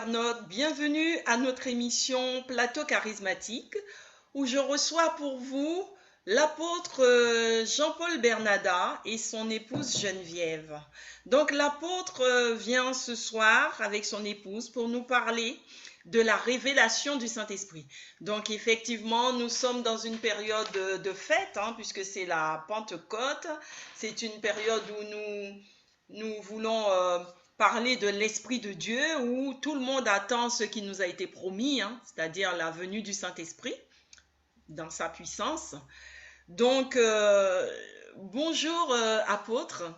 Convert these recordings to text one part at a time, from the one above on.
internautes, bienvenue à notre émission Plateau charismatique où je reçois pour vous l'apôtre Jean-Paul Bernada et son épouse Geneviève. Donc l'apôtre vient ce soir avec son épouse pour nous parler de la révélation du Saint-Esprit. Donc effectivement, nous sommes dans une période de fête, puisque c'est la Pentecôte. C'est une période où nous voulons parler de l'Esprit de Dieu, où tout le monde attend ce qui nous a été promis, c'est-à-dire la venue du Saint-Esprit dans sa puissance. Donc, bonjour apôtre.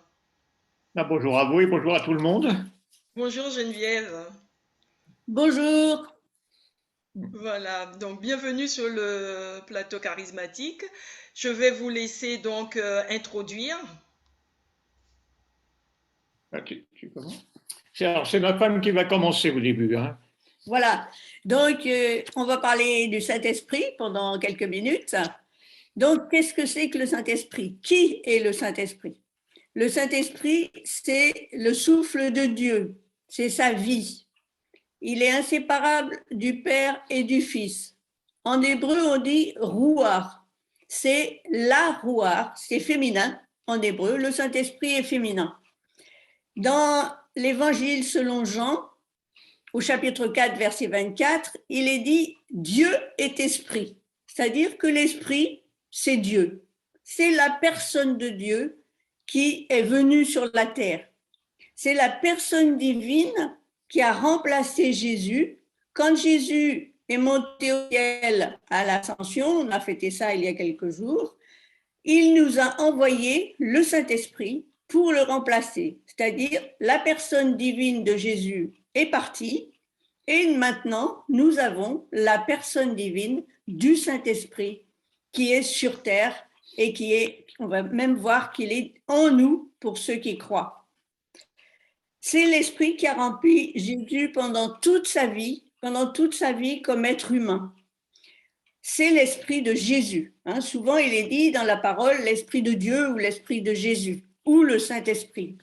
Bonjour à vous et bonjour à tout le monde. Bonjour Geneviève. Bonjour. Voilà, donc bienvenue sur le plateau charismatique. Je vais vous laisser donc introduire. Tu commences ? C'est ma femme qui va commencer au début. Voilà, donc on va parler du Saint-Esprit pendant quelques minutes. Donc, qu'est-ce que c'est que le Saint-Esprit? Qui est le Saint-Esprit? Le Saint-Esprit, c'est le souffle de Dieu, c'est sa vie. Il est inséparable du Père et du Fils. En hébreu, on dit rouar. C'est la rouar, c'est féminin en hébreu. Le Saint-Esprit est féminin. Dans l'Évangile selon Jean, au chapitre 4, verset 24, il est dit « Dieu est esprit », c'est-à-dire que l'esprit, c'est Dieu. C'est la personne de Dieu qui est venue sur la terre. C'est la personne divine qui a remplacé Jésus. Quand Jésus est monté au ciel à l'Ascension, on a fêté ça il y a quelques jours, il nous a envoyé le Saint-Esprit pour le remplacer, c'est-à-dire la personne divine de Jésus est partie et maintenant nous avons la personne divine du Saint-Esprit qui est sur terre et qui est, on va même voir qu'il est en nous pour ceux qui croient. C'est l'Esprit qui a rempli Jésus pendant toute sa vie comme être humain. C'est l'Esprit de Jésus. Souvent, il est dit dans la parole l'Esprit de Dieu ou l'Esprit de Jésus ou le Saint-Esprit.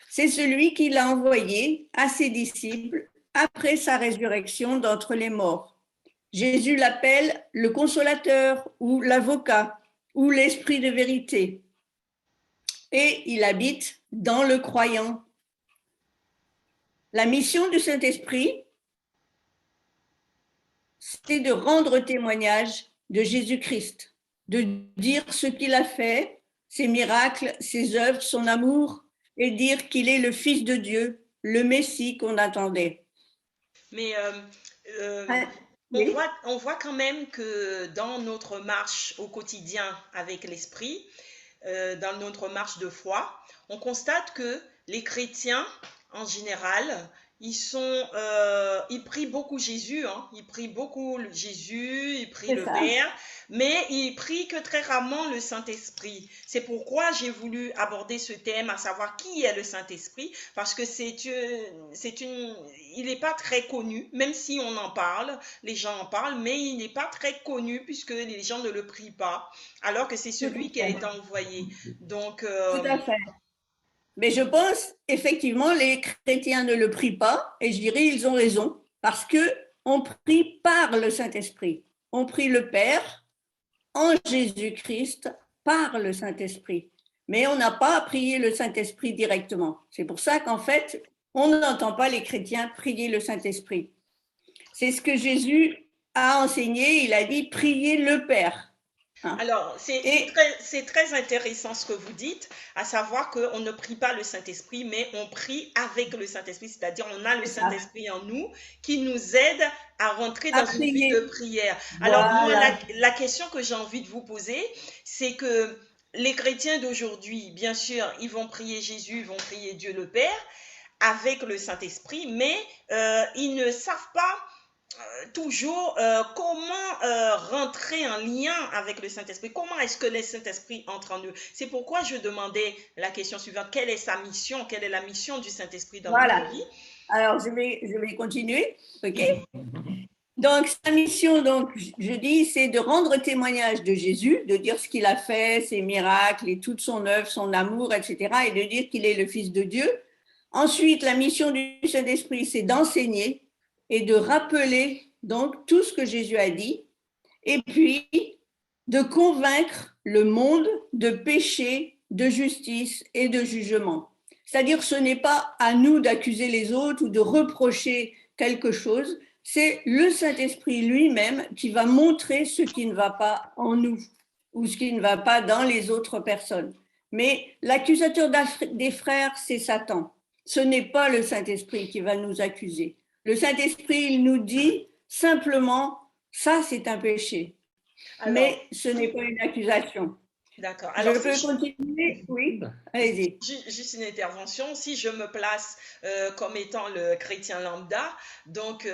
C'est celui qui l'a envoyé à ses disciples après sa résurrection d'entre les morts. Jésus l'appelle le consolateur ou l'avocat ou l'Esprit de vérité. Et il habite dans le croyant. La mission du Saint-Esprit, c'est de rendre témoignage de Jésus-Christ, de dire ce qu'il a fait, ses miracles, ses œuvres, son amour, et dire qu'il est le Fils de Dieu, le Messie qu'on attendait. Mais on voit quand même que dans notre marche au quotidien avec l'Esprit, dans notre marche de foi, on constate que les chrétiens, en général, ils prient beaucoup Jésus, ils prient beaucoup Jésus, ils prient le Père, mais ils prient que très rarement le Saint-Esprit. C'est pourquoi j'ai voulu aborder ce thème, à savoir qui est le Saint-Esprit, parce que il n'est pas très connu, même si on en parle, les gens en parlent, mais il n'est pas très connu puisque les gens ne le prient pas, alors que c'est celui qui a été envoyé. Donc, tout à fait. Mais je pense, effectivement, les chrétiens ne le prient pas, et je dirais ils ont raison, parce qu'on prie par le Saint-Esprit. On prie le Père en Jésus-Christ par le Saint-Esprit. Mais on n'a pas à prier le Saint-Esprit directement. C'est pour ça qu'en fait, on n'entend pas les chrétiens prier le Saint-Esprit. C'est ce que Jésus a enseigné, il a dit « priez le Père ». Alors, c'est très intéressant ce que vous dites, à savoir qu'on ne prie pas le Saint-Esprit, mais on prie avec le Saint-Esprit, c'est-à-dire on a le Saint-Esprit en nous qui nous aide à rentrer dans une vie de prière. Alors, moi, la question que j'ai envie de vous poser, c'est que les chrétiens d'aujourd'hui, bien sûr, ils vont prier Jésus, ils vont prier Dieu le Père avec le Saint-Esprit, mais ils ne savent pas toujours comment rentrer en lien avec le Saint-Esprit. Comment est-ce que le Saint-Esprit entre en nous? C'est pourquoi je demandais la question suivante. Quelle est sa mission? Quelle est la mission du Saint-Esprit dans notre vie? Alors, je vais continuer. OK. Donc, sa mission, donc, je dis, c'est de rendre témoignage de Jésus, de dire ce qu'il a fait, ses miracles et toute son œuvre, son amour, etc., et de dire qu'il est le Fils de Dieu. Ensuite, la mission du Saint-Esprit, c'est d'enseigner. et de rappeler donc tout ce que Jésus a dit, et puis de convaincre le monde de péché, de justice et de jugement. C'est-à-dire, ce n'est pas à nous d'accuser les autres ou de reprocher quelque chose, c'est le Saint-Esprit lui-même qui va montrer ce qui ne va pas en nous ou ce qui ne va pas dans les autres personnes. Mais l'accusateur des frères, c'est Satan. Ce n'est pas le Saint-Esprit qui va nous accuser. Le Saint-Esprit, il nous dit simplement, ça c'est un péché. Alors, Mais ce n'est pas une accusation. d'accord. Je Alors, peux si continuer? Oui, allez-y. juste une intervention, si je me place comme étant le chrétien lambda, donc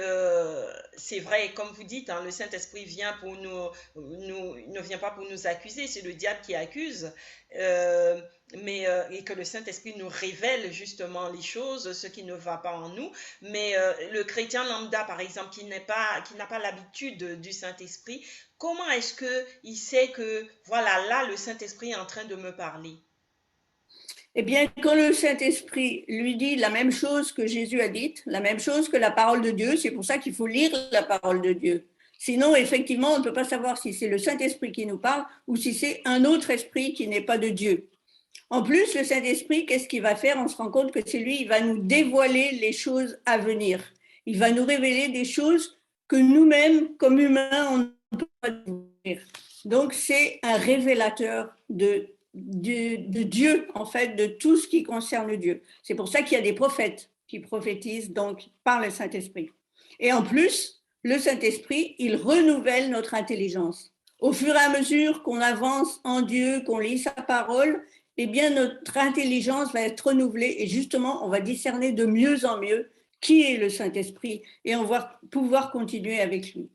c'est vrai, comme vous dites, hein, le Saint-Esprit vient pour il ne vient pas pour nous accuser, c'est le diable qui accuse, euh, et que le Saint-Esprit nous révèle justement les choses, ce qui ne va pas en nous. Mais le chrétien lambda, par exemple, qui n'a pas l'habitude du Saint-Esprit, comment est-ce qu'il sait que, voilà, là, le Saint-Esprit est en train de me parler? Eh bien, quand le Saint-Esprit lui dit la même chose que Jésus a dite, la même chose que la parole de Dieu, c'est pour ça qu'il faut lire la parole de Dieu. Sinon, effectivement, on ne peut pas savoir si c'est le Saint-Esprit qui nous parle ou si c'est un autre esprit qui n'est pas de Dieu. En plus, le Saint-Esprit, qu'est-ce qu'il va faire? On se rend compte que c'est lui, il va nous dévoiler les choses à venir. Il va nous révéler des choses que nous-mêmes, comme humains, on ne peut pas découvrir. Donc, c'est un révélateur de Dieu, en fait, de tout ce qui concerne Dieu. C'est pour ça qu'il y a des prophètes qui prophétisent donc par le Saint-Esprit. Et en plus, le Saint-Esprit, il renouvelle notre intelligence. Au fur et à mesure qu'on avance en Dieu, qu'on lit sa parole, eh bien, notre intelligence va être renouvelée et justement, on va discerner de mieux en mieux qui est le Saint-Esprit et on va pouvoir continuer avec lui.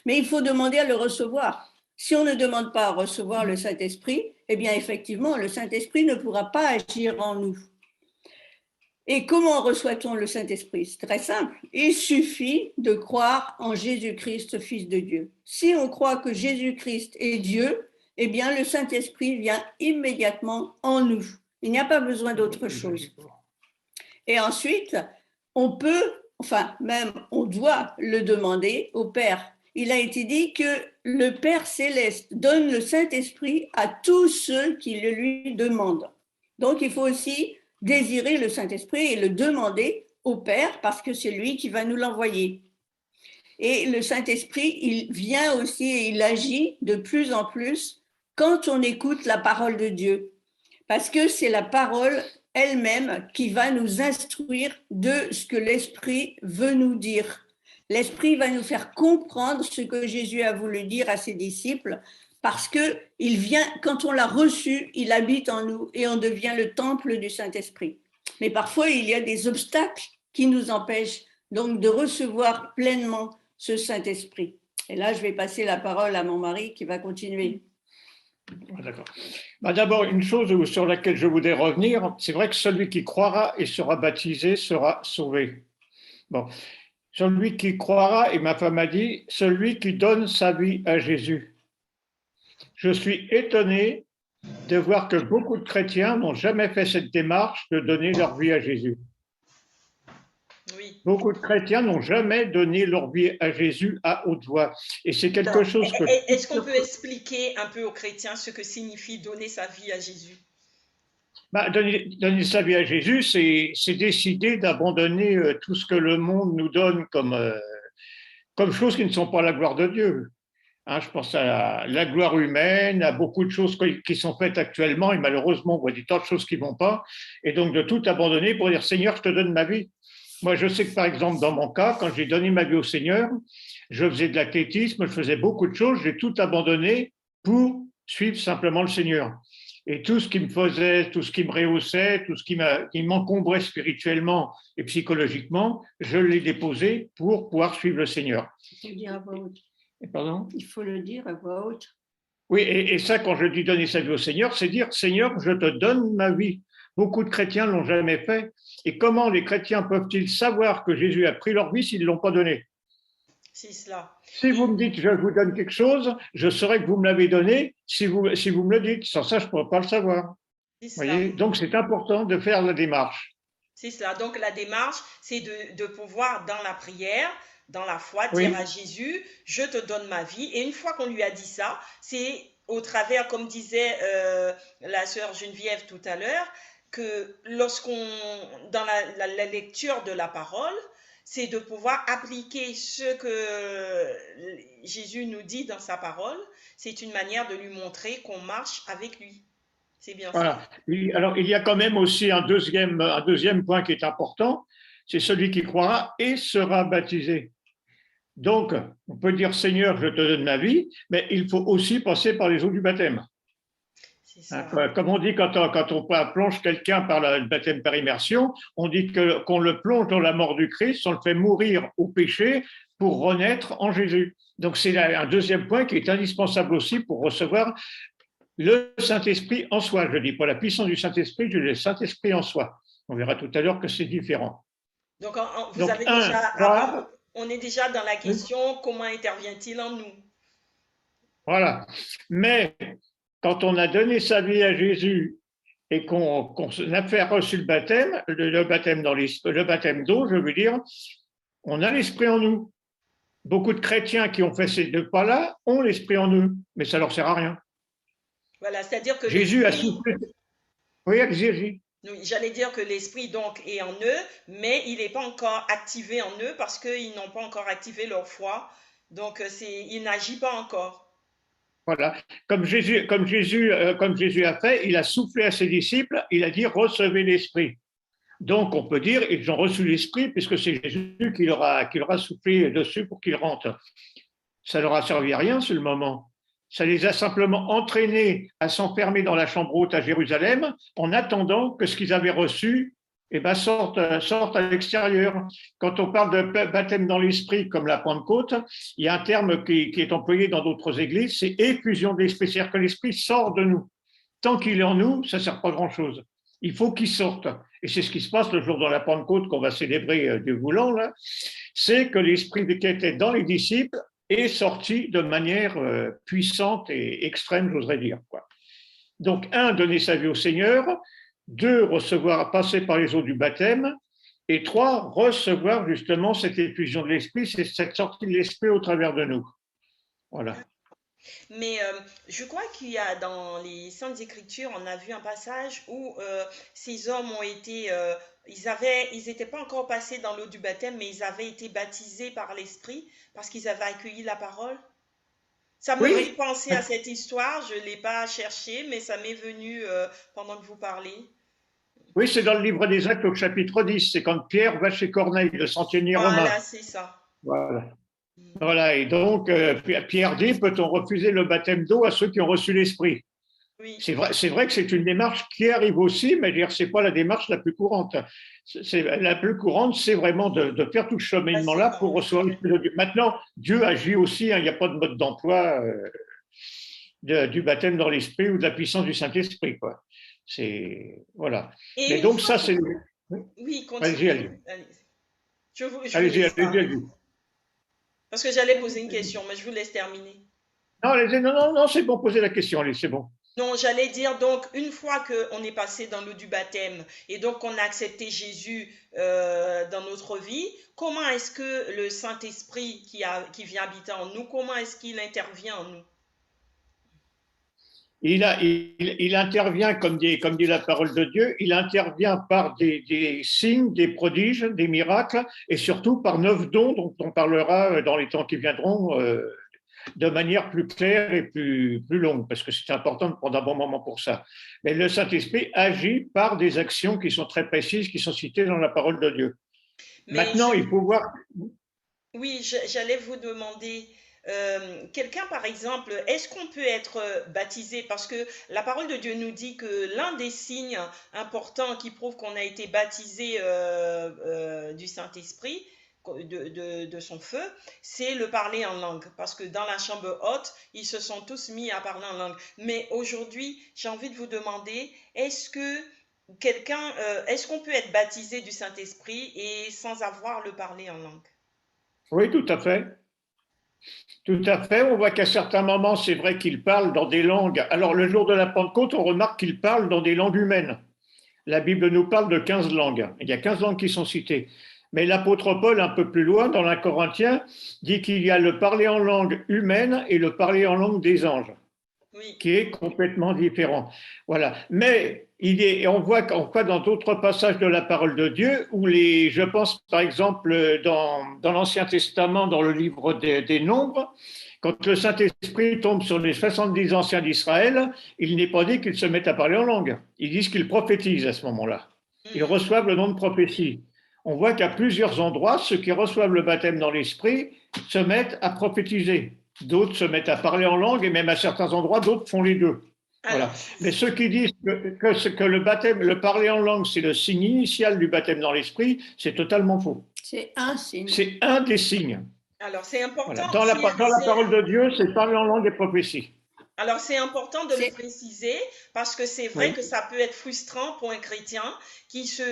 Mais il faut demander à le recevoir. Si on ne demande pas à recevoir le Saint-Esprit, eh bien, effectivement, le Saint-Esprit ne pourra pas agir en nous. Et comment reçoit-on le Saint-Esprit? C'est très simple. Il suffit de croire en Jésus-Christ, Fils de Dieu. Si on croit que Jésus-Christ est Dieu, eh bien, le Saint-Esprit vient immédiatement en nous. Il n'y a pas besoin d'autre chose. Et ensuite, on peut, enfin, même on doit le demander au Père. Il a été dit que le Père céleste donne le Saint-Esprit à tous ceux qui le lui demandent. Donc, il faut aussi désirer le Saint-Esprit et le demander au Père parce que c'est lui qui va nous l'envoyer. Et le Saint-Esprit, il vient aussi et il agit de plus en plus quand on écoute la parole de Dieu. Parce que c'est la parole elle-même qui va nous instruire de ce que l'Esprit veut nous dire. L'Esprit va nous faire comprendre ce que Jésus a voulu dire à ses disciples parce que il vient, quand on l'a reçu, il habite en nous et on devient le temple du Saint-Esprit. Mais parfois, il y a des obstacles qui nous empêchent donc de recevoir pleinement ce Saint-Esprit. Et là, je vais passer la parole à mon mari qui va continuer. D'accord. D'abord, une chose sur laquelle je voudrais revenir, c'est vrai que celui qui croira et sera baptisé sera sauvé. Bon, celui qui croira, et ma femme a dit, celui qui donne sa vie à Jésus. Je suis étonné de voir que beaucoup de chrétiens n'ont jamais fait cette démarche de donner leur vie à Jésus. Oui. Beaucoup de chrétiens n'ont jamais donné leur vie à Jésus à haute voix. Et c'est quelque chose que... Est-ce qu'on peut expliquer un peu aux chrétiens ce que signifie donner sa vie à Jésus? Donner sa vie à Jésus, c'est décider d'abandonner tout ce que le monde nous donne comme choses qui ne sont pas la gloire de Dieu. Hein, je pense à la gloire humaine, à beaucoup de choses qui sont faites actuellement, et malheureusement, on voit des tas de choses qui ne vont pas. Et donc, de tout abandonner pour dire, Seigneur, je te donne ma vie. Moi, je sais que, par exemple, dans mon cas, quand j'ai donné ma vie au Seigneur, je faisais de l'athlétisme, je faisais beaucoup de choses, j'ai tout abandonné pour suivre simplement le Seigneur. Et tout ce qui me faisait, tout ce qui me rehaussait, tout ce qui m'encombrait spirituellement et psychologiquement, je l'ai déposé pour pouvoir suivre le Seigneur. Il faut le dire à voix haute. Pardon ? Il faut le dire à voix haute. Oui, et ça, quand je dis donner sa vie au Seigneur, c'est dire, Seigneur, je te donne ma vie. Beaucoup de chrétiens ne l'ont jamais fait. Et comment les chrétiens peuvent-ils savoir que Jésus a pris leur vie s'ils ne l'ont pas donné? C'est cela. Si vous me dites, je vous donne quelque chose, je saurais que vous me l'avez donné si vous me le dites. Sans ça, je ne pourrais pas le savoir. Voyez, donc, c'est important de faire la démarche. C'est cela. Donc, la démarche, c'est de pouvoir, dans la prière, dans la foi, dire à Jésus, je te donne ma vie. Et une fois qu'on lui a dit ça, c'est au travers, comme disait la sœur Geneviève tout à l'heure, que dans la lecture de la parole, c'est de pouvoir appliquer ce que Jésus nous dit dans sa parole. C'est une manière de lui montrer qu'on marche avec lui. C'est bien ça. Alors, il y a quand même aussi un deuxième point qui est important, c'est celui qui croira et sera baptisé. Donc, on peut dire Seigneur, je te donne ma vie, mais il faut aussi passer par les eaux du baptême. Comme on dit quand on plonge quelqu'un par le baptême par immersion, on dit qu'on le plonge dans la mort du Christ, on le fait mourir au péché pour renaître en Jésus. Donc c'est un deuxième point qui est indispensable aussi pour recevoir le Saint-Esprit en soi. Je ne dis pas la puissance du Saint-Esprit, je dis le Saint-Esprit en soi. On verra tout à l'heure que c'est différent. Donc on est déjà dans la question, comment intervient-il en nous? Voilà. Mais quand on a donné sa vie à Jésus et qu'on a fait reçu le baptême, le baptême d'eau, je veux dire, on a l'esprit en nous. Beaucoup de chrétiens qui ont fait ces deux pas-là ont l'esprit en eux, mais ça leur sert à rien. Voilà, c'est-à-dire que Jésus a soufflé. Oui, Jésus. J'allais dire que l'esprit donc est en eux, mais il n'est pas encore activé en eux parce qu'ils n'ont pas encore activé leur foi. Donc il n'agit pas encore. Voilà, comme Jésus a fait, il a soufflé à ses disciples, il a dit recevez l'esprit. Donc on peut dire ils ont reçu l'esprit puisque c'est Jésus qui leur a soufflé dessus pour qu'ils rentrent. Ça leur a servi à rien sur le moment. Ça les a simplement entraînés à s'enfermer dans la chambre haute à Jérusalem en attendant que ce qu'ils avaient reçu sorte à l'extérieur. Quand on parle de baptême dans l'esprit, comme la Pentecôte, il y a un terme qui est employé dans d'autres églises, c'est effusion de l'esprit, c'est-à-dire que l'esprit sort de nous. Tant qu'il est en nous, ça ne sert pas grand-chose. Il faut qu'il sorte. Et c'est ce qui se passe le jour de la Pentecôte qu'on va célébrer du Voulant, là. C'est que l'esprit qui était dans les disciples est sorti de manière puissante et extrême, j'oserais dire, quoi. Donc, donner sa vie au Seigneur. 2, passer par les eaux du baptême. Et 3, recevoir justement cette effusion de l'esprit, c'est cette sortie de l'esprit au travers de nous. Voilà. Mais je crois qu'il y a dans les Saintes Écritures, on a vu un passage où ces hommes ont été, ils n'étaient pas encore passés dans l'eau du baptême, mais ils avaient été baptisés par l'esprit parce qu'ils avaient accueilli la parole. Ça me fait penser à cette histoire, je ne l'ai pas cherchée, mais ça m'est venu pendant que vous parlez. Oui, c'est dans le livre des Actes au chapitre 10, c'est quand Pierre va chez Corneille, le centenier romain. Voilà, c'est ça. Voilà, et donc Pierre dit, peut-on refuser le baptême d'eau à ceux qui ont reçu l'esprit? Oui. C'est vrai que c'est une démarche qui arrive aussi, mais ce n'est pas la démarche la plus courante. La plus courante, c'est vraiment de faire tout ce cheminement-là pour recevoir l'esprit de Dieu. Maintenant, Dieu agit aussi, il n'y a pas de mode d'emploi du baptême dans l'esprit ou de la puissance du Saint-Esprit, quoi. Voilà. Et donc ça, c'est... Oui, continue. Allez-y. Parce que j'allais poser une question, mais je vous laisse terminer. Non, c'est bon, poser la question, allez, c'est bon. Non, j'allais dire donc, une fois qu'on est passé dans l'eau du baptême et donc qu'on a accepté Jésus dans notre vie, comment est-ce que le Saint-Esprit qui vient habiter en nous, comment est-ce qu'il intervient en nous? Il intervient, comme dit la parole de Dieu, il intervient par des signes, des prodiges, des miracles, et surtout par 9 dons dont on parlera dans les temps qui viendront de manière plus claire et plus longue, parce que c'est important de prendre un bon moment pour ça. Mais le Saint-Esprit agit par des actions qui sont très précises, qui sont citées dans la parole de Dieu. Maintenant, il faut voir... Oui, j'allais vous demander... quelqu'un, par exemple, est-ce qu'on peut être baptisé? Parce que la parole de Dieu nous dit que l'un des signes importants qui prouvent qu'on a été baptisé du Saint-Esprit, de son feu, c'est le parler en langue. Parce que dans la chambre haute, ils se sont tous mis à parler en langue. Mais aujourd'hui, j'ai envie de vous demander, est-ce qu'on peut être baptisé du Saint-Esprit et sans avoir le parler en langue? Oui, tout à fait. Tout à fait. On voit qu'à certains moments, c'est vrai qu'il parle dans des langues. Alors, le jour de la Pentecôte, on remarque qu'il parle dans des langues humaines. La Bible nous parle de 15 langues. Il y a 15 langues qui sont citées. Mais l'apôtre Paul, un peu plus loin, dans l'un Corinthiens, dit qu'il y a le parler en langue humaine et le parler en langue des anges, Oui. qui est complètement différent. Voilà. Mais on voit dans d'autres passages de la parole de Dieu, où je pense par exemple dans l'Ancien Testament, dans le livre des Nombres, quand le Saint-Esprit tombe sur les 70 anciens d'Israël, il n'est pas dit qu'ils se mettent à parler en langue. Ils disent qu'ils prophétisent à ce moment-là. Ils reçoivent le nom de prophétie. On voit qu'à plusieurs endroits, ceux qui reçoivent le baptême dans l'Esprit se mettent à prophétiser. D'autres se mettent à parler en langue et même à certains endroits, d'autres font les deux. Voilà. Mais ceux qui disent que le baptême, le parler en langue, c'est le signe initial du baptême dans l'Esprit, c'est totalement faux. C'est un signe. C'est un des signes. Alors, c'est important. Voilà. Dans la parole de Dieu, c'est parler en langue et prophétie. Alors, c'est important de le préciser parce que c'est vrai que ça peut être frustrant pour un chrétien qui cherche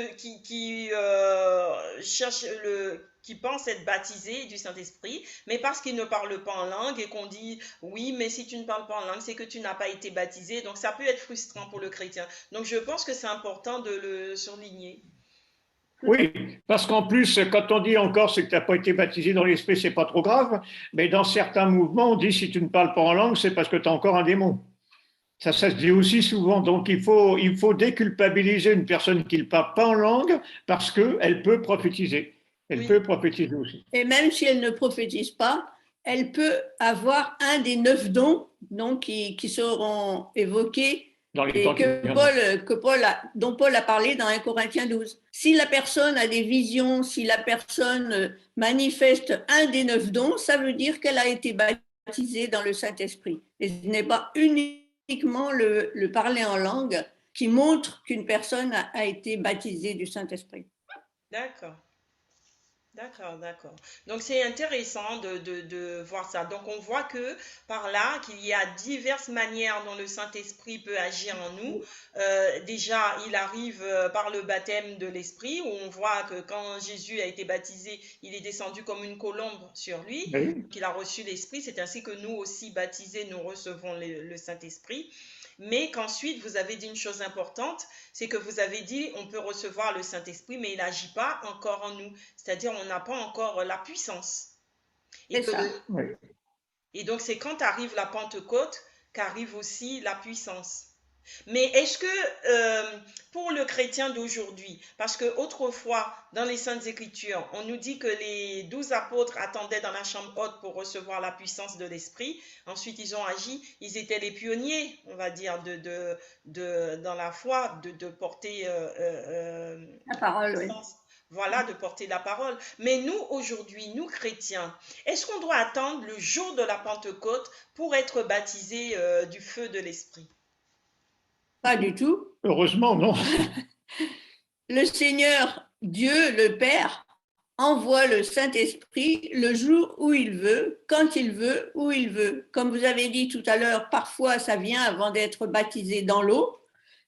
qui pense être baptisé du Saint-Esprit, mais parce qu'il ne parle pas en langue et qu'on dit oui, mais si tu ne parles pas en langue, c'est que tu n'as pas été baptisé. Donc, ça peut être frustrant pour le chrétien. Donc, je pense que c'est important de le surligner. Oui, parce qu'en plus, quand on dit encore c'est que tu n'as pas été baptisé dans l'esprit, c'est pas trop grave, mais dans certains mouvements, on dit si tu ne parles pas en langue, c'est parce que tu as encore un démon. Ça se dit aussi souvent. Donc il faut déculpabiliser une personne qui ne parle pas en langue parce qu'elle peut prophétiser. Elle peut prophétiser aussi. Et même si elle ne prophétise pas, elle peut avoir un des 9 dons donc, qui seront évoqués dont Paul a parlé dans 1 Corinthiens 12. Si la personne a des visions, si la personne manifeste un des 9 dons, ça veut dire qu'elle a été baptisée dans le Saint-Esprit. Et ce n'est pas uniquement le parler en langue qui montre qu'une personne a été baptisée du Saint-Esprit. D'accord. D'accord. Donc c'est intéressant de voir ça. Donc on voit que par là, qu'il y a diverses manières dont le Saint-Esprit peut agir en nous. Déjà, il arrive par le baptême de l'Esprit, où on voit que quand Jésus a été baptisé, il est descendu comme une colombe sur lui, qu'il a reçu l'Esprit. C'est ainsi que nous aussi, baptisés, nous recevons le Saint-Esprit. Mais qu'ensuite, vous avez dit une chose importante, c'est que vous avez dit on peut recevoir le Saint-Esprit, mais il n'agit pas encore en nous. C'est-à-dire on n'a pas encore la puissance. Et donc, c'est quand arrive la Pentecôte qu'arrive aussi la puissance. Mais est-ce que pour le chrétien d'aujourd'hui, parce que autrefois dans les Saintes Écritures, on nous dit que les 12 apôtres attendaient dans la chambre haute pour recevoir la puissance de l'Esprit. Ensuite, ils ont agi. Ils étaient les pionniers, on va dire, dans la foi, de porter la parole. Oui. Voilà, de porter la parole. Mais nous, aujourd'hui, nous chrétiens, est-ce qu'on doit attendre le jour de la Pentecôte pour être baptisés du feu de l'Esprit? Pas du tout. Heureusement, non. Le Seigneur, Dieu, le Père, envoie le Saint-Esprit le jour où il veut, quand il veut, où il veut. Comme vous avez dit tout à l'heure, parfois ça vient avant d'être baptisé dans l'eau,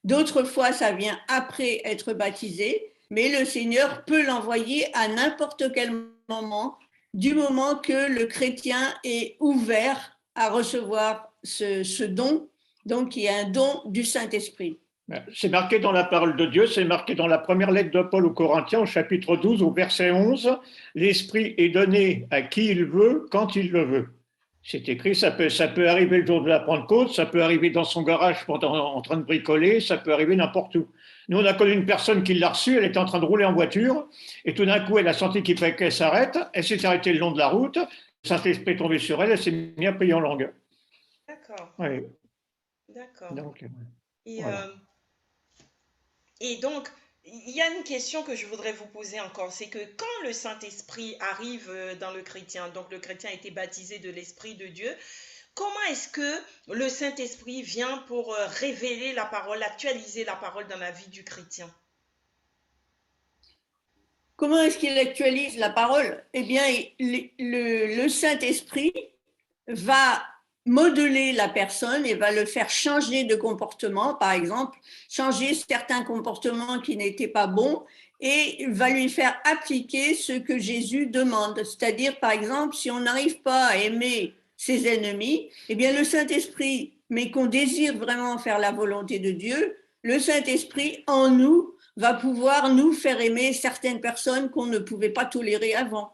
d'autres fois ça vient après être baptisé, mais le Seigneur peut l'envoyer à n'importe quel moment, du moment que le chrétien est ouvert à recevoir ce don. Donc, il y a un don du Saint-Esprit. C'est marqué dans la parole de Dieu, c'est marqué dans la première lettre de Paul aux Corinthiens, au chapitre 12, au verset 11. L'Esprit est donné à qui il veut, quand il le veut. C'est écrit, ça peut arriver le jour de la Pentecôte, ça peut arriver dans son garage en train de bricoler, ça peut arriver n'importe où. Nous, on a connu une personne qui l'a reçue, elle était en train de rouler en voiture, et tout d'un coup, elle a senti qu'il fallait qu'elle s'arrête, elle s'est arrêtée le long de la route, le Saint-Esprit est tombé sur elle, elle s'est mise à prier en langue. D'accord. Oui. D'accord. Donc, et donc, il y a une question que je voudrais vous poser encore, c'est que quand le Saint-Esprit arrive dans le chrétien, donc le chrétien a été baptisé de l'Esprit de Dieu, comment est-ce que le Saint-Esprit vient pour révéler la parole, actualiser la parole dans la vie du chrétien? Comment est-ce qu'il actualise la parole? Eh bien, le Saint-Esprit va modeler la personne et va le faire changer de comportement, par exemple, changer certains comportements qui n'étaient pas bons et va lui faire appliquer ce que Jésus demande. C'est-à-dire, par exemple, si on n'arrive pas à aimer ses ennemis, eh bien, le Saint-Esprit, mais qu'on désire vraiment faire la volonté de Dieu, le Saint-Esprit en nous va pouvoir nous faire aimer certaines personnes qu'on ne pouvait pas tolérer avant.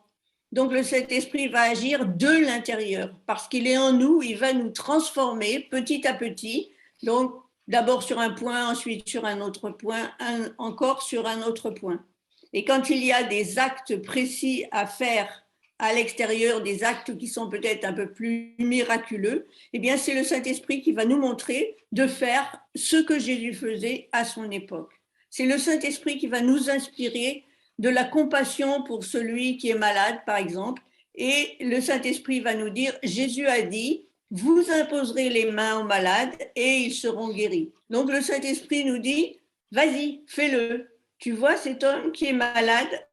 Donc le Saint-Esprit va agir de l'intérieur parce qu'il est en nous, il va nous transformer petit à petit. Donc d'abord sur un point, ensuite sur un autre point, encore sur un autre point. Et quand il y a des actes précis à faire à l'extérieur, des actes qui sont peut-être un peu plus miraculeux, eh bien c'est le Saint-Esprit qui va nous montrer de faire ce que Jésus faisait à son époque. C'est le Saint-Esprit qui va nous inspirer de la compassion pour celui qui est malade, par exemple, et le Saint-Esprit va nous dire, Jésus a dit, vous imposerez les mains aux malades et ils seront guéris. Donc le Saint-Esprit nous dit, vas-y, fais-le. Tu vois cet homme qui est malade,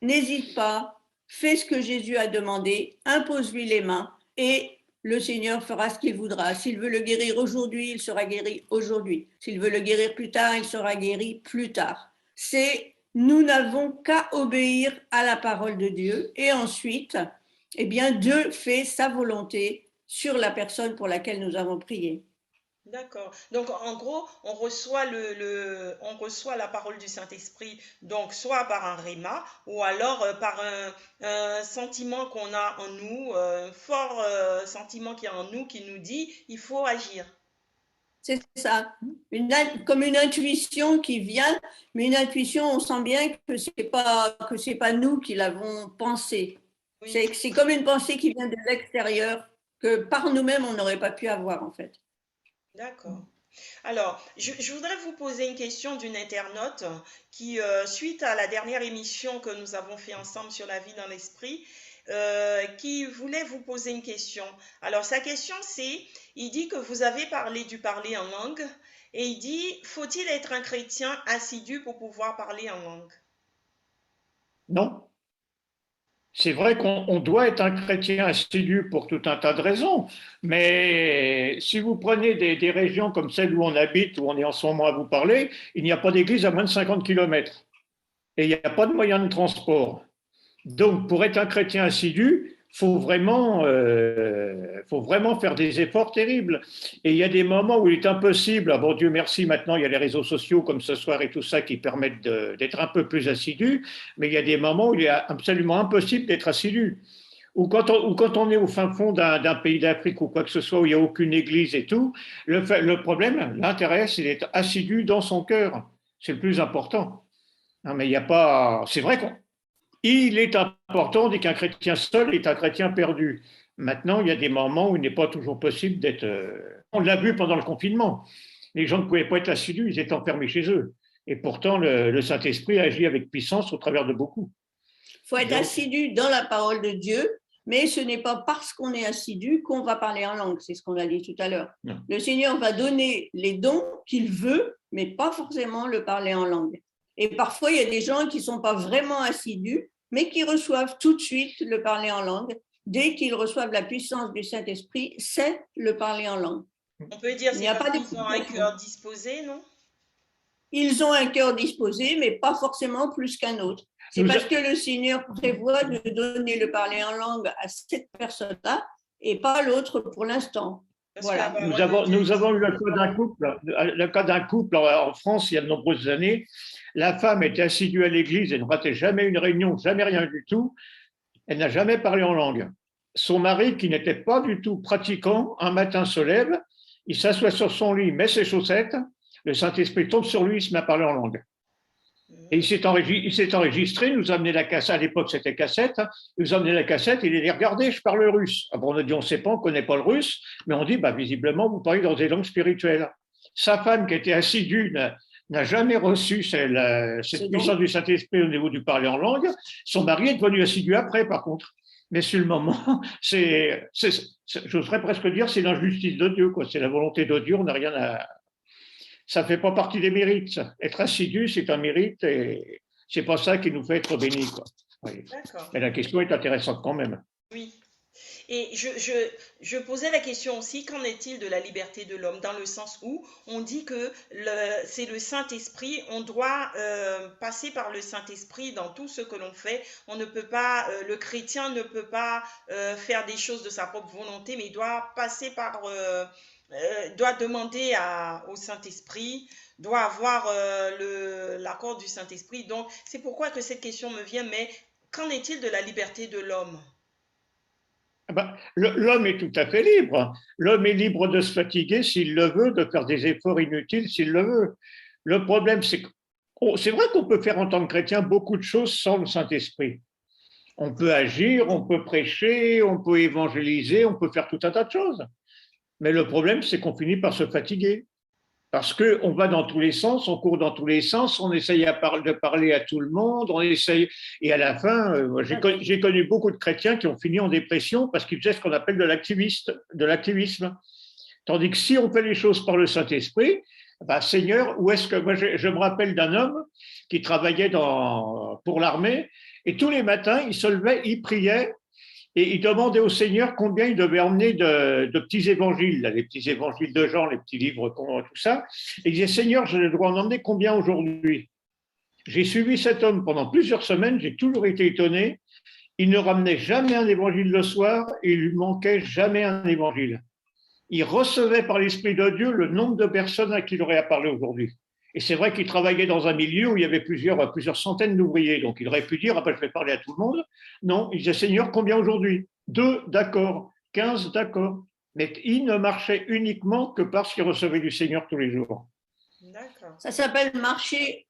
n'hésite pas, fais ce que Jésus a demandé, impose-lui les mains et le Seigneur fera ce qu'il voudra. S'il veut le guérir aujourd'hui, il sera guéri aujourd'hui. S'il veut le guérir plus tard, il sera guéri plus tard. Nous n'avons qu'à obéir à la parole de Dieu et ensuite, eh bien, Dieu fait sa volonté sur la personne pour laquelle nous avons prié. D'accord. Donc, en gros, on reçoit on reçoit la parole du Saint-Esprit, donc soit par un réma, ou alors par un sentiment qu'on a en nous, un fort sentiment qui est en nous qui nous dit, il faut agir. C'est ça, comme une intuition qui vient, mais une intuition, on sent bien que c'est pas nous qui l'avons pensée. Oui, C'est comme une pensée qui vient de l'extérieur que par nous-mêmes on n'aurait pas pu avoir en fait. d'accord. Alors, je voudrais vous poser une question d'une internaute qui, suite à la dernière émission que nous avons fait ensemble sur la vie dans l'esprit, qui voulait vous poser une question. Alors, sa question, c'est, il dit que vous avez parlé du parler en langue, et il dit, faut-il être un chrétien assidu pour pouvoir parler en langue? Non. C'est vrai qu'on doit être un chrétien assidu pour tout un tas de raisons, mais si vous prenez des régions comme celle où on habite, où on est en ce moment à vous parler, il n'y a pas d'église à moins de 50 kilomètres et il n'y a pas de moyen de transport. Donc, pour être un chrétien assidu, faut vraiment faire des efforts terribles. Et il y a des moments où il est impossible. Ah bon, Dieu merci, maintenant il y a les réseaux sociaux comme ce soir et tout ça qui permettent d'être un peu plus assidu. Mais il y a des moments où il est absolument impossible d'être assidu. Ou quand on est au fin fond d'un pays d'Afrique ou quoi que ce soit où il n'y a aucune église et tout, le problème, l'intérêt, c'est d'être assidu dans son cœur. C'est le plus important. Non, mais il n'y a pas. C'est vrai qu'on il est important, on dit qu'un chrétien seul est un chrétien perdu. Maintenant, il y a des moments où il n'est pas toujours possible d'être. On l'a vu pendant le confinement. Les gens ne pouvaient pas être assidus, ils étaient enfermés chez eux. Et pourtant, le Saint-Esprit agit avec puissance au travers de beaucoup. Il faut être assidu dans la parole de Dieu, mais ce n'est pas parce qu'on est assidu qu'on va parler en langue, c'est ce qu'on a dit tout à l'heure. Le Seigneur va donner les dons qu'il veut, mais pas forcément le parler en langue. Et parfois, il y a des gens qui ne sont pas vraiment assidus, mais qui reçoivent tout de suite le parler en langue. Dès qu'ils reçoivent la puissance du Saint-Esprit, c'est le parler en langue. On peut dire c'est parce qu'ils ont un cœur disposé, non? Ils ont un cœur disposé, mais pas forcément plus qu'un autre. C'est parce que le Seigneur prévoit de donner le parler en langue à cette personne-là et pas à l'autre pour l'instant. Voilà. Nous avons eu le cas d'un couple en France il y a de nombreuses années. La femme était assidue à l'église, elle ne ratait jamais une réunion, jamais rien du tout. Elle n'a jamais parlé en langue. Son mari, qui n'était pas du tout pratiquant, un matin se lève, il s'assoit sur son lit, met ses chaussettes, le Saint-Esprit tombe sur lui, il se met à parler en langue. Et il s'est enregistré, il nous a amené la cassette, à l'époque c'était cassette, il nous a amené la cassette, il a dit regardez, je parle russe. Ah bon, on a dit on ne sait pas, on ne connaît pas le russe, mais on dit bah, visiblement vous parlez dans des langues spirituelles. Sa femme qui était assidue n'a jamais reçu cette puissance du Saint-Esprit au niveau du parler en langue. Son mari est devenu assidu après par contre. Mais sur le moment, j'oserais presque dire c'est l'injustice de Dieu, quoi. C'est la volonté de Dieu, on n'a rien à. Ça ne fait pas partie des mérites. Ça. Être assidu, c'est un mérite et c'est pas ça qui nous fait être bénis. Oui. Mais la question est intéressante quand même. Oui. Et je posais la question aussi, qu'en est-il de la liberté de l'homme, dans le sens où on dit que c'est le Saint-Esprit, on doit passer par le Saint-Esprit dans tout ce que l'on fait. On ne peut pas, le chrétien ne peut pas faire des choses de sa propre volonté, mais il doit passer par doit demander au Saint-Esprit, doit avoir l'accord du Saint-Esprit. Donc, c'est pourquoi que cette question me vient, mais qu'en est-il de la liberté de l'homme? Ah ben, l'homme est tout à fait libre. L'homme est libre de se fatiguer s'il le veut, de faire des efforts inutiles s'il le veut. Le problème, c'est que c'est vrai qu'on peut faire en tant que chrétien beaucoup de choses sans le Saint-Esprit. On peut agir, on peut prêcher, on peut évangéliser, on peut faire tout un tas de choses. Mais le problème, c'est qu'on finit par se fatiguer. Parce qu'on va dans tous les sens, on court dans tous les sens, on essaye de parler à tout le monde, on essaye. Et à la fin, j'ai connu beaucoup de chrétiens qui ont fini en dépression parce qu'ils faisaient ce qu'on appelle de l'activisme. Tandis que si on fait les choses par le Saint-Esprit, bah, Seigneur, où est-ce que. Moi, je me rappelle d'un homme qui travaillait pour l'armée, et tous les matins, il se levait, il priait, et il demandait au Seigneur combien il devait emmener de petits évangiles, les petits évangiles de Jean, les petits livres, tout ça. Et il disait, Seigneur, je dois en emmener combien aujourd'hui? J'ai suivi cet homme pendant plusieurs semaines, j'ai toujours été étonné. Il ne ramenait jamais un évangile le soir et il lui manquait jamais un évangile. Il recevait par l'Esprit de Dieu le nombre de personnes à qui il aurait à parler aujourd'hui. Et c'est vrai qu'il travaillait dans un milieu où il y avait plusieurs centaines d'ouvriers. Donc, il aurait pu dire, après, je vais parler à tout le monde. Non, il disait, Seigneur, combien aujourd'hui? 2, d'accord. 15, d'accord. Mais il ne marchait uniquement que parce qu'il recevait du Seigneur tous les jours. D'accord. Ça s'appelle marcher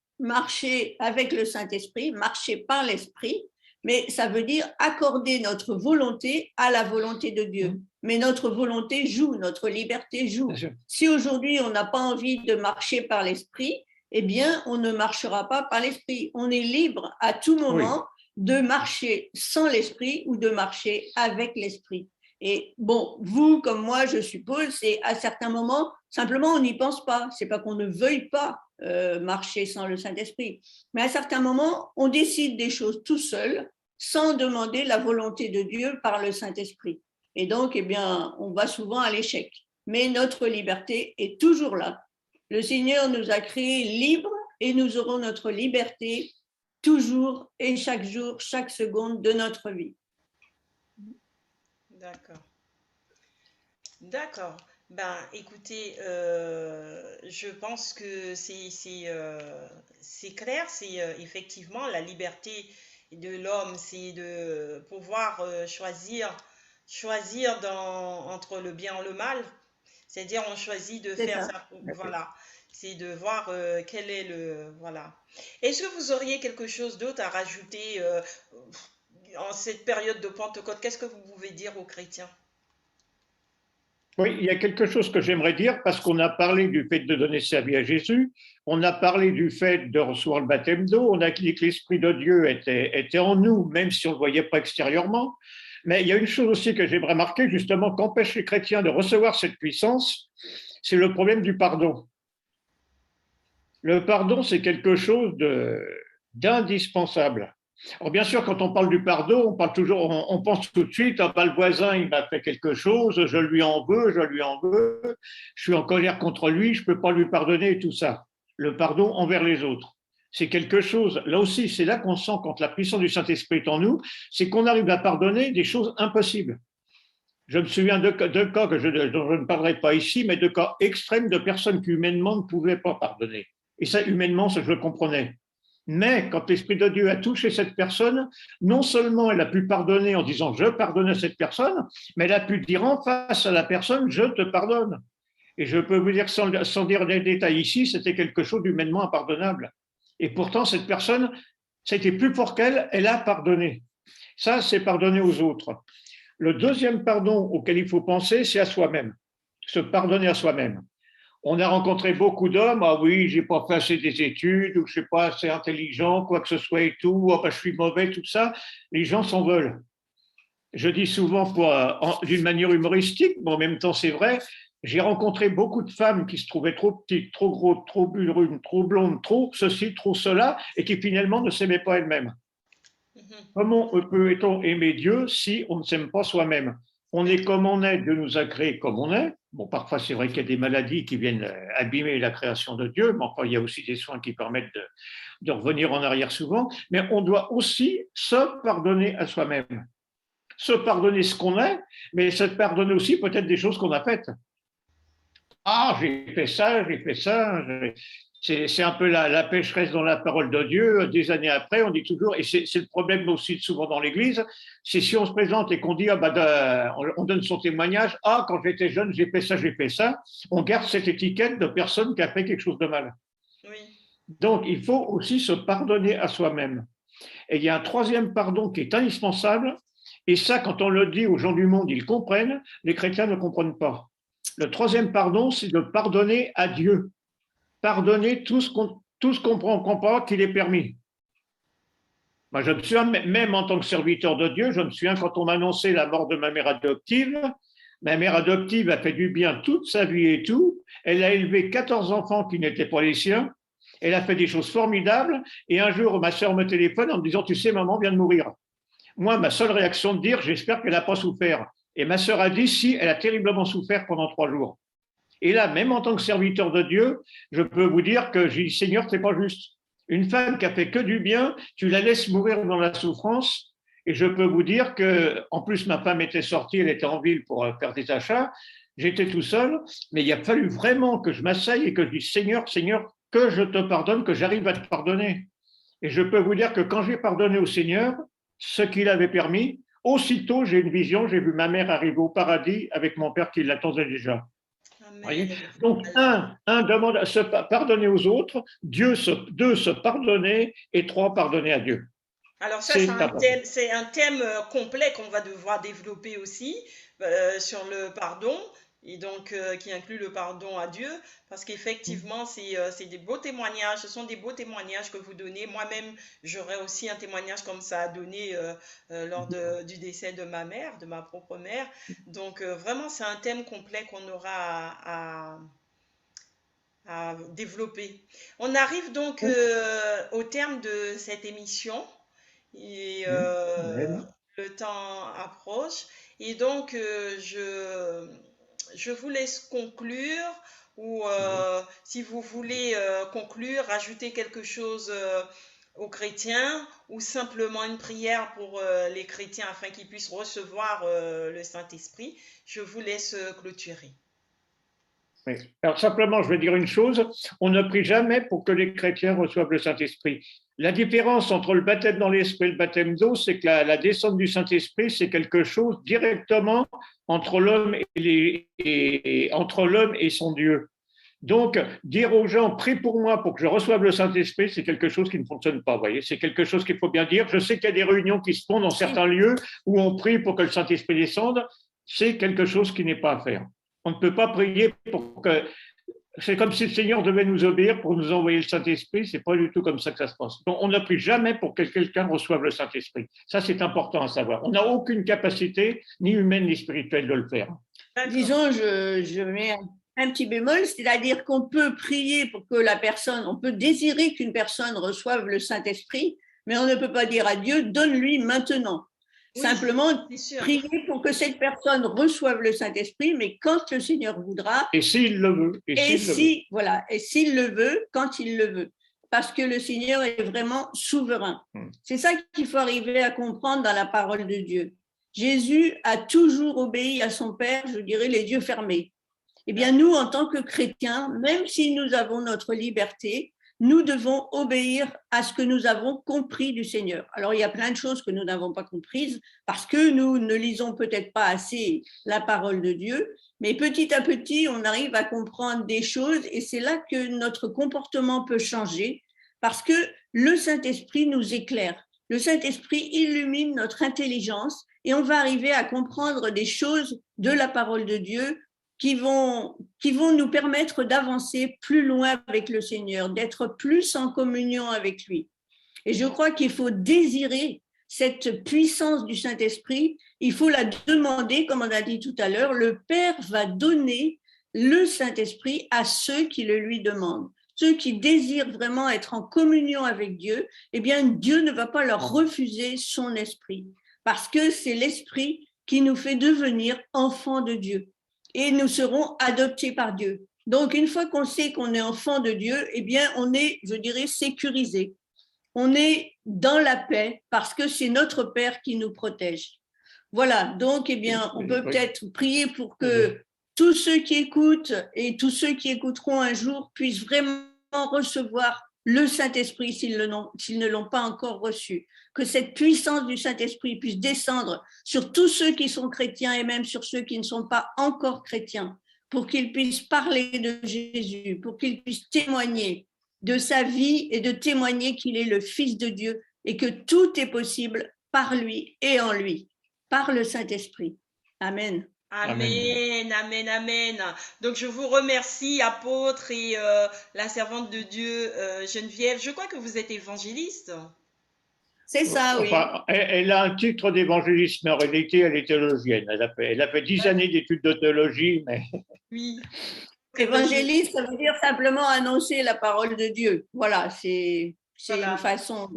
avec le Saint-Esprit, marcher par l'Esprit, mais ça veut dire accorder notre volonté à la volonté de Dieu. Mais notre volonté joue, notre liberté joue. Si aujourd'hui on n'a pas envie de marcher par l'Esprit, eh bien on ne marchera pas par l'Esprit. On est libre à tout moment de marcher sans l'Esprit ou de marcher avec l'Esprit. Et bon, vous comme moi, je suppose, c'est à certains moments, simplement on n'y pense pas. C'est pas qu'on ne veuille pas marcher sans le Saint-Esprit. Mais à certains moments, on décide des choses tout seul, sans demander la volonté de Dieu par le Saint-Esprit. Et donc, eh bien, on va souvent à l'échec. Mais notre liberté est toujours là. Le Seigneur nous a créés libres et nous aurons notre liberté toujours et chaque jour, chaque seconde de notre vie. D'accord. D'accord. Ben, écoutez, je pense que c'est clair, c'est effectivement la liberté de l'homme, c'est de pouvoir choisir entre le bien et le mal. C'est-à-dire, on choisit de faire ça. Voilà. C'est de voir quel est voilà. Est-ce que vous auriez quelque chose d'autre à rajouter en cette période de Pentecôte? Qu'est-ce que vous pouvez dire aux chrétiens? Oui, il y a quelque chose que j'aimerais dire parce qu'on a parlé du fait de donner sa vie à Jésus, on a parlé du fait de recevoir le baptême d'eau, on a dit que l'Esprit de Dieu était en nous, même si on ne le voyait pas extérieurement. Mais il y a une chose aussi que j'aimerais marquer, justement, qu'empêche les chrétiens de recevoir cette puissance, c'est le problème du pardon. Le pardon, c'est quelque chose d'indispensable. Alors bien sûr, quand on parle du pardon, on pense tout de suite, ah, le voisin, il m'a fait quelque chose, je lui en veux, je suis en colère contre lui, je ne peux pas lui pardonner et tout ça. Le pardon envers les autres. C'est quelque chose, là aussi, c'est là qu'on sent quand la puissance du Saint-Esprit est en nous, c'est qu'on arrive à pardonner des choses impossibles. Je me souviens de cas dont je ne parlerai pas ici, mais de cas extrêmes de personnes qui humainement ne pouvaient pas pardonner. Et ça, humainement, ça, je le comprenais. Mais quand l'Esprit de Dieu a touché cette personne, non seulement elle a pu pardonner en disant je pardonne à cette personne, mais elle a pu dire en face à la personne je te pardonne. Et je peux vous dire sans dire des détails ici, c'était quelque chose d'humainement impardonnable. Et pourtant, cette personne, c'était plus fort qu'elle, elle a pardonné. Ça, c'est pardonner aux autres. Le deuxième pardon auquel il faut penser, c'est à soi-même. Se pardonner à soi-même. On a rencontré beaucoup d'hommes, ah oui, j'ai pas fait assez des études, ou je suis pas assez intelligent, quoi que ce soit et tout, oh, ben, je suis mauvais, tout ça. Les gens s'en veulent. Je dis souvent d'une manière humoristique, mais en même temps c'est vrai, j'ai rencontré beaucoup de femmes qui se trouvaient trop petites, trop grosses, trop brunes, trop blondes, trop ceci, trop cela, et qui finalement ne s'aimaient pas elles-mêmes. Comment peut-on aimer Dieu si on ne s'aime pas soi-même? On est comme on est, Dieu nous a créés comme on est. Bon, parfois, c'est vrai qu'il y a des maladies qui viennent abîmer la création de Dieu, mais enfin, il y a aussi des soins qui permettent de revenir en arrière souvent. Mais on doit aussi se pardonner à soi-même. Se pardonner ce qu'on est, mais se pardonner aussi peut-être des choses qu'on a faites. Ah, j'ai fait ça, j'ai fait ça. C'est un peu la pécheresse dans la parole de Dieu. Des années après, on dit toujours, et c'est le problème aussi souvent dans l'Église, c'est si on se présente et qu'on dit, on donne son témoignage, ah, quand j'étais jeune, j'ai fait ça, on garde cette étiquette de personne qui a fait quelque chose de mal. Oui. Donc, il faut aussi se pardonner à soi-même. Et il y a un troisième pardon qui est indispensable, et ça, quand on le dit aux gens du monde, ils comprennent, les chrétiens ne comprennent pas. Le troisième pardon, c'est de pardonner à Dieu. Pardonner tout ce qu'on comprend pas qu'il est permis. Moi, je me souviens, même en tant que serviteur de Dieu, je me souviens quand on m'a annoncé la mort de ma mère adoptive a fait du bien toute sa vie et tout. Elle a élevé 14 enfants qui n'étaient pas les siens. Elle a fait des choses formidables. Et un jour, ma soeur me téléphone en me disant, tu sais, maman vient de mourir. Moi, ma seule réaction de dire, j'espère qu'elle n'a pas souffert. Et ma soeur a dit, si, elle a terriblement souffert pendant 3 jours. Et là, même en tant que serviteur de Dieu, je peux vous dire que j'ai dit, Seigneur, c'est pas juste. Une femme qui a fait que du bien, tu la laisses mourir dans la souffrance. Et je peux vous dire que, en plus, ma femme était sortie, elle était en ville pour faire des achats. J'étais tout seul, mais il a fallu vraiment que je m'asseye et que je dise, Seigneur, Seigneur, que je te pardonne, que j'arrive à te pardonner. Et je peux vous dire que quand j'ai pardonné au Seigneur ce qu'il avait permis, aussitôt j'ai une vision, j'ai vu ma mère arriver au paradis avec mon père qui l'attendait déjà. Voyez. Amen. Donc, un demande à se pardonner aux autres, deux, se pardonner, et trois, pardonner à Dieu. Alors ça, C'est c'est un thème complet qu'on va devoir développer aussi sur le pardon, et donc qui inclut le pardon à Dieu, parce qu'effectivement, c'est des beaux témoignages, ce sont des beaux témoignages que vous donnez. Moi-même, j'aurais aussi un témoignage comme ça à donner lors du décès de ma mère, de ma propre mère. Donc vraiment, c'est un thème complet qu'on aura à développer. On arrive donc au terme de cette émission. Et le temps approche. Et donc, je vous laisse conclure ou si vous voulez conclure, rajouter quelque chose aux chrétiens ou simplement une prière pour les chrétiens afin qu'ils puissent recevoir le Saint-Esprit, je vous laisse clôturer. Oui. Alors simplement, je vais dire une chose, on ne prie jamais pour que les chrétiens reçoivent le Saint-Esprit. La différence entre le baptême dans l'Esprit et le baptême d'eau, c'est que la descente du Saint-Esprit, c'est quelque chose directement entre l'homme et son Dieu. Donc, dire aux gens, prie pour moi pour que je reçoive le Saint-Esprit, c'est quelque chose qui ne fonctionne pas, vous voyez. C'est quelque chose qu'il faut bien dire. Je sais qu'il y a des réunions qui se font dans certains lieux où on prie pour que le Saint-Esprit descende. C'est quelque chose qui n'est pas à faire. On ne peut pas prier pour que. C'est comme si le Seigneur devait nous obéir pour nous envoyer le Saint-Esprit. C'est pas du tout comme ça que ça se passe. Donc, on ne prie jamais pour que quelqu'un reçoive le Saint-Esprit. Ça, c'est important à savoir. On n'a aucune capacité, ni humaine ni spirituelle, de le faire. Disons, je mets un petit bémol, c'est-à-dire qu'on peut prier pour que la personne, on peut désirer qu'une personne reçoive le Saint-Esprit, mais on ne peut pas dire à Dieu, donne-lui maintenant. Oui, simplement prier pour que cette personne reçoive le Saint-Esprit, mais quand le Seigneur voudra. Et s'il le veut. Et s'il le veut, quand il le veut. Parce que le Seigneur est vraiment souverain. C'est ça qu'il faut arriver à comprendre dans la parole de Dieu. Jésus a toujours obéi à son Père, je dirais, les yeux fermés. Eh bien, nous, en tant que chrétiens, même si nous avons notre liberté, nous devons obéir à ce que nous avons compris du Seigneur. Alors, il y a plein de choses que nous n'avons pas comprises parce que nous ne lisons peut-être pas assez la parole de Dieu, mais petit à petit, on arrive à comprendre des choses et c'est là que notre comportement peut changer parce que le Saint-Esprit nous éclaire. Le Saint-Esprit illumine notre intelligence et on va arriver à comprendre des choses de la parole de Dieu qui vont nous permettre d'avancer plus loin avec le Seigneur, d'être plus en communion avec lui. Et je crois qu'il faut désirer cette puissance du Saint-Esprit, il faut la demander, comme on a dit tout à l'heure, le Père va donner le Saint-Esprit à ceux qui le lui demandent. Ceux qui désirent vraiment être en communion avec Dieu, eh bien Dieu ne va pas leur refuser son esprit, parce que c'est l'esprit qui nous fait devenir enfants de Dieu. Et nous serons adoptés par Dieu. Donc, une fois qu'on sait qu'on est enfant de Dieu, eh bien, on est, je dirais, sécurisé. On est dans la paix parce que c'est notre Père qui nous protège. Voilà, donc, eh bien, on peut peut-être prier pour que tous ceux qui écoutent et tous ceux qui écouteront un jour puissent vraiment recevoir le Saint-Esprit s'ils ne l'ont pas encore reçu. Que cette puissance du Saint-Esprit puisse descendre sur tous ceux qui sont chrétiens et même sur ceux qui ne sont pas encore chrétiens, pour qu'ils puissent parler de Jésus, pour qu'ils puissent témoigner de sa vie et de témoigner qu'il est le Fils de Dieu et que tout est possible par lui et en lui, par le Saint-Esprit. Amen. Amen, amen, amen. Donc je vous remercie, apôtre et la servante de Dieu, Geneviève. Je crois que vous êtes évangéliste. C'est ça, oui. Enfin, elle a un titre d'évangéliste, mais en réalité, elle est théologienne. Elle a fait 10 années d'études de théologie, mais... Oui. Évangéliste, ça veut dire simplement annoncer la parole de Dieu. Voilà, c'est Voilà. une façon.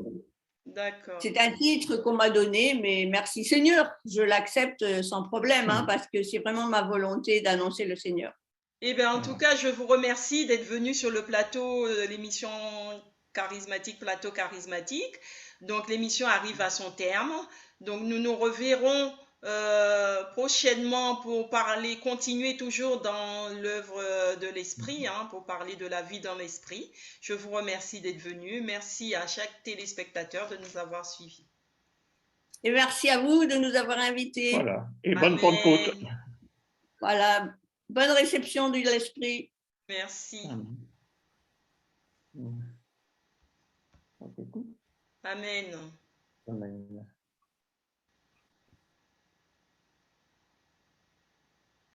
D'accord. C'est un titre qu'on m'a donné, mais merci Seigneur. Je l'accepte sans problème, hein, parce que c'est vraiment ma volonté d'annoncer le Seigneur. Eh bien, en tout cas, je vous remercie d'être venu sur le plateau de l'émission charismatique, plateau charismatique. Donc, l'émission arrive à son terme. Donc, nous nous reverrons prochainement pour parler, continuer toujours dans l'œuvre de l'esprit, hein, pour parler de la vie dans l'esprit. Je vous remercie d'être venu. Merci à chaque téléspectateur de nous avoir suivis. Et merci à vous de nous avoir invités. Voilà. Et bonne Pentecôte. Voilà. Bonne réception de l'esprit. Merci. Amen. Amen. Amen.